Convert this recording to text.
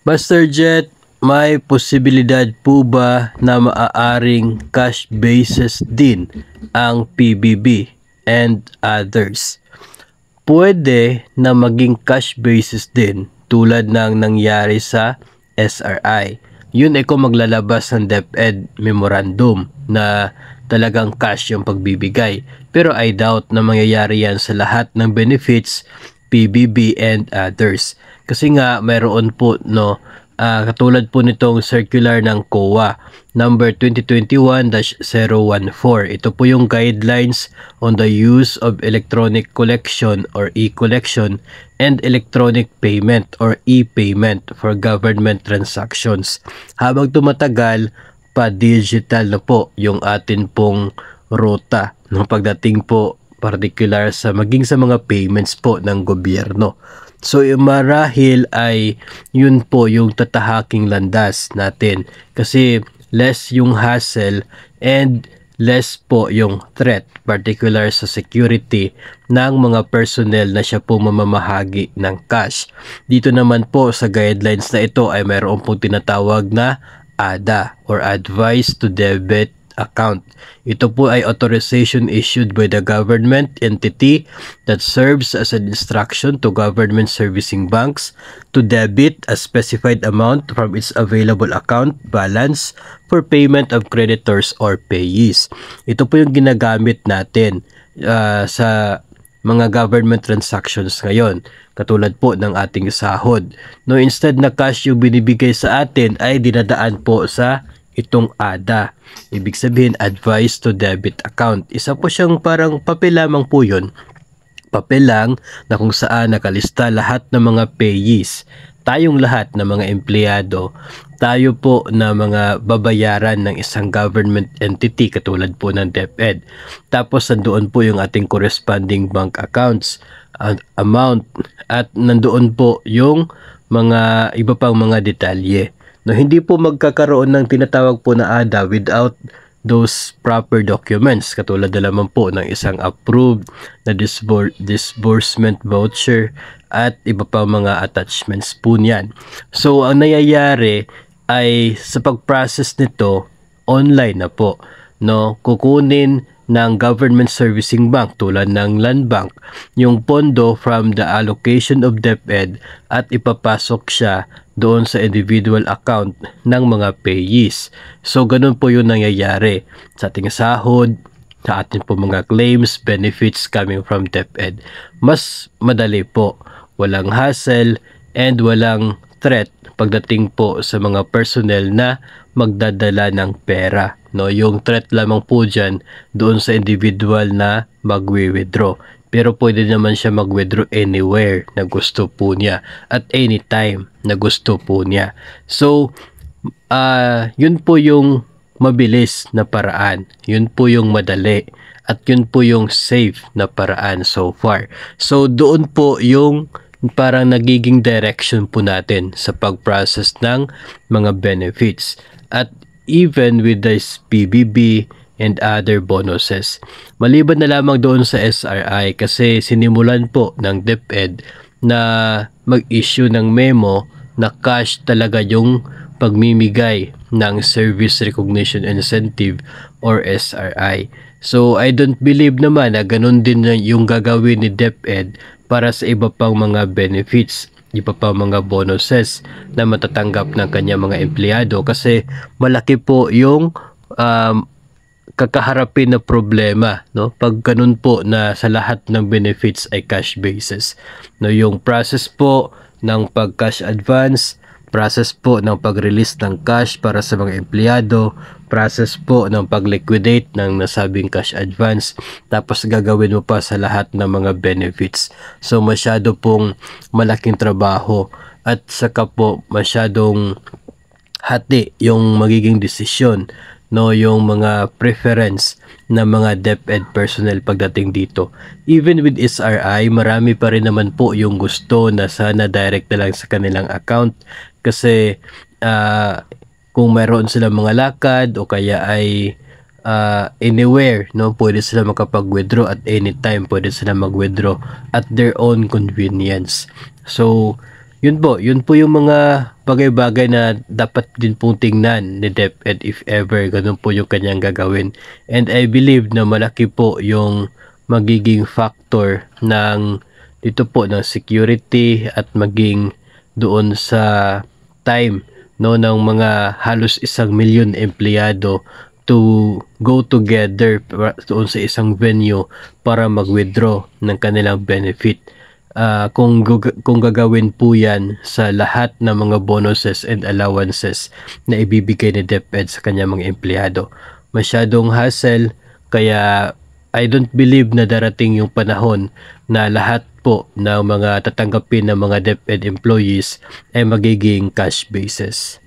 Master Jet, may posibilidad po ba na maaaring cash basis din ang PBB and others? Pwede na maging cash basis din tulad ng nangyari sa SRI. Yun ay kung maglalabas ng DepEd memorandum na talagang cash yung pagbibigay. Pero I doubt na mangyayari yan sa lahat ng benefits, PBB and others. Kasi nga mayroon po katulad po nitong circular ng COA number 2021-014. Ito po yung guidelines on the use of electronic collection or e-collection and electronic payment or e-payment for government transactions. Habang tumatagal, pa-digital na po yung atin pong ruta ng pagdating po particular sa maging sa mga payments po ng gobyerno. So marahil ay yun po yung tatahaking landas natin kasi less yung hassle and less po yung threat particular sa security ng mga personnel na siya po mamamahagi ng cash. Dito naman po sa guidelines na ito ay mayroon pong tinatawag na ADA or Advice to Debit Account. Ito po ay authorization issued by the government entity that serves as an instruction to government servicing banks to debit a specified amount from its available account balance for payment of creditors or payees. Ito po yung ginagamit natin sa mga government transactions ngayon, katulad po ng ating sahod. No, instead na cash yung binibigay sa atin ay dinadaan po sa itong ADA. Ibig sabihin, Advice to Debit Account. Isa po siyang parang papel lamang po yun. Papel lang na kung saan nakalista lahat ng mga payees. Tayong lahat ng mga empleyado, tayo po na mga babayaran ng isang government entity katulad po ng DepEd. Tapos nandoon po yung ating corresponding bank accounts, amount, at nandoon po yung mga iba pang mga detalye. No, hindi po magkakaroon ng tinatawag po na ADA without those proper documents. Katulad na lamang po ng isang approved na disbursement voucher at iba pa mga attachments po niyan. So, ang nangyayari ay sa pag-process nito, online na po. No, kukunin ng government servicing bank tulad ng Land Bank yung pondo from the allocation of DepEd at ipapasok siya doon sa individual account ng mga payees. So ganun po yung nangyayari sa ating sahod, sa ating po mga claims, benefits coming from DepEd. Mas madali po, walang hassle and walang threat pagdating po sa mga personnel na magdadala ng pera. No, yung threat lamang po dyan doon sa individual na magwi-withdraw. Pero pwede naman siya mag-withdraw anywhere na gusto po niya at anytime na gusto po niya. So, yun po yung mabilis na paraan. Yun po yung madali. At yun po yung safe na paraan so far. So, doon po yung parang nagiging direction po natin sa pag-process ng mga benefits. At even with this PBB and other bonuses. Maliban na lamang doon sa SRI kasi sinimulan po ng DepEd na mag-issue ng memo na cash talaga yung pagmimigay ng Service Recognition Incentive or SRI. So I don't believe naman na ganun din yung gagawin ni DepEd para sa iba pang mga benefits, iba pang mga bonuses na matatanggap ng kanyang mga empleyado kasi malaki po yung kakaharapin na problema, no, pag ganun po na sa lahat ng benefits ay cash basis. No, yung process po ng pag-cash advance, process po ng pag-release ng cash para sa mga empleyado, process po ng pag-liquidate ng nasabing cash advance, tapos gagawin mo pa sa lahat ng mga benefits. So masyado pong malaking trabaho at saka po masyadong hati yung magiging desisyon, no, yung mga preference ng mga DepEd personnel pagdating dito. Even with SRI, marami pa rin naman po yung gusto na sana direct na lang sa kanilang account kasi kung mayroon silang mga lakad o kaya ay anywhere, no, pwede sila makapag-withdraw at anytime pwede sila mag-withdraw at their own convenience. So Yun po yung mga bagay-bagay na dapat din pong tingnan ni DepEd if ever ganun po yung kanyang gagawin. And I believe na malaki po yung magiging factor ng dito po ng security at maging doon sa time no ng mga halos 1,000,000 empleyado to go together doon sa isang venue para mag-withdraw ng kanilang benefit. Kung gagawin po yan sa lahat ng mga bonuses and allowances na ibibigay ni DepEd sa kanyang mga empleyado. Masyadong hassle, kaya I don't believe na darating yung panahon na lahat po ng mga tatanggapin ng mga DepEd employees ay magiging cash basis.